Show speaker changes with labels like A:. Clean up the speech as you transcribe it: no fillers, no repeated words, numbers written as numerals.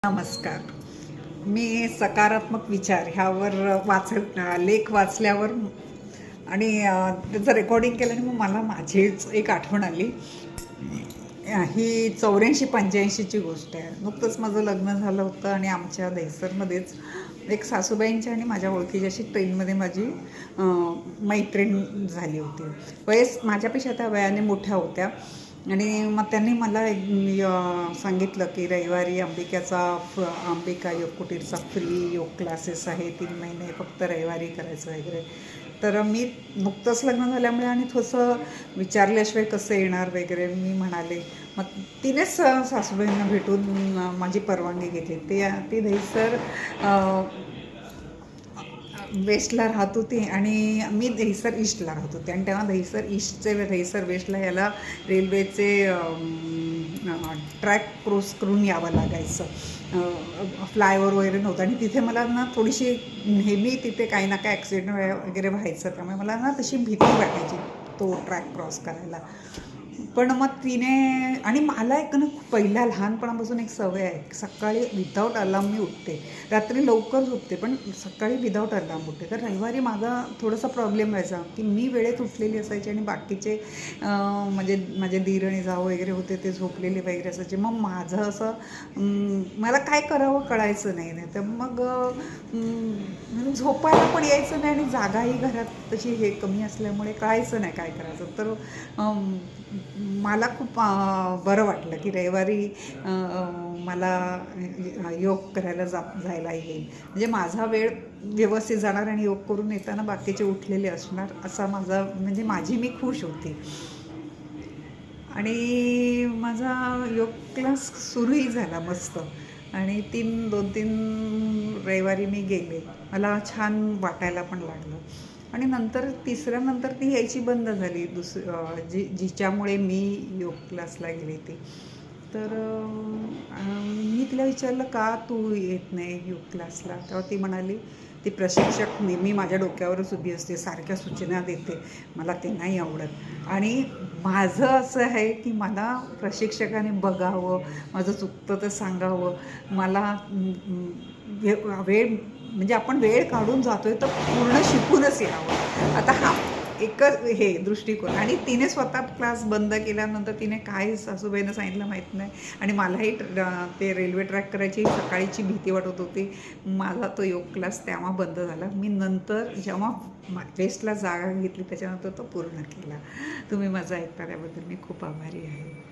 A: नमस्कार. मी सकारात्मक विचार ह्यावर लेख वाचल्यावर आणि त्याचं रेकॉर्डिंग केल्याने मग मला माझीच एक आठवण आली. ही 84-85ची गोष्ट आहे. नुकतंच माझं लग्न झालं होतं आणि आमच्या दहिसरमध्येच एक सासूबाईंच्या आणि माझ्या ओळखीची अशी ट्रेनमध्ये माझी मैत्रीण झाली होती. माझ्यापेक्षा त्या वयाने मोठ्या होत्या आणि मग त्यांनी मला सांगितलं की रविवारी अंबिका योग कुटीरचा फ्री योग क्लासेस आहे, 3 महिने फक्त रविवारी करायचं वगैरे. तर मी नुकतंच लग्न झाल्यामुळे आणि थोडंसं विचारल्याशिवाय कसं येणार वगैरे मी म्हणाले. मग तिनेच सासूबाईंना भेटून माझी परवानगी घेतली. ती दहिसर वेस्टला राहत होती आणि मी दहिसर ईस्टला राहत होते आणि तेव्हा दहिसर ईस्टचे दहिसर वेस्टला याला रेल्वेचे ट्रॅक क्रॉस करून यावं लागायचं. फ्लायओव्हर वगैरे नव्हतं आणि तिथे मला ना थोडीशी नेहमी तिथे काही ना काही ॲक्सिडेंट वगैरे व्हायचं, त्यामुळे मला ना तशी भीती वाटायची तो ट्रॅक क्रॉस करायला. पण मग तिने आणि मला एक ना पहिल्या लहानपणापासून एक सवय आहे, सकाळी विदाऊट अलार्म मी उठते. रात्री लवकर झोपते पण सकाळी विदाऊट अलार्म उठते. तर रविवारी माझा थोडासा प्रॉब्लेम व्हायचा की मी वेळेत उठलेली असायची आणि बाकीचे म्हणजे माझे दीर आणि जाऊ वगैरे होते ते झोपलेले वगैरे असायचे. मग माझं असं मला काय करावं कळायचं नाही. तर मग झोपायला पण यायचं नाही आणि जागाही घरात तशी हे कमी असल्यामुळे कळायचं नाही काय करायचं. तर मला खूप बरं वाटलं की रविवारी मला योग करायला जायला येईल. म्हणजे माझा वेळ व्यवस्थित जाणार आणि योग करून येताना बाकीचे उठलेले असणार असा म्हणजे माझी मी खुश होती. आणि माझा योग क्लास सुरूही झाला मस्त आणि 2-3 रविवारी मी गेले. मला छान वाटायला पण लागलं आणि नंतर तिसऱ्यानंतर ती यायची बंद झाली. जिच्यामुळे मी योग क्लासला गेले ती. तर मी तिला विचारलं का तू येत नाही योग क्लासला. तेव्हा ती म्हणाली ती प्रशिक्षक नेहमी माझ्या डोक्यावरच उभी असते, सारख्या सूचना देते, मला ते नाही आवडत. आणि माझं असं आहे की मला प्रशिक्षकाने बघावं, माझं चुकतं तर सांगावं, मला वेळ म्हणजे आपण वेळ काढून जातोय तर पूर्ण शिकूनच यावं. आता हा एकच हे दृष्टिकोन. आणि तिने स्वतः क्लास बंद केल्यानंतर तिने काय सासूबाईनं सांगितलं माहीत नाही आणि मलाही ते रेल्वे ट्रॅक करायची सकाळीची भीती वाटत होती. माझा तो योग क्लास तेव्हा बंद झाला. मी नंतर जेव्हा वेस्टला जागा घेतली त्याच्यानंतर तो पूर्ण केला. तुम्ही माझं ऐकता त्याबद्दल मी खूप आभारी आहे.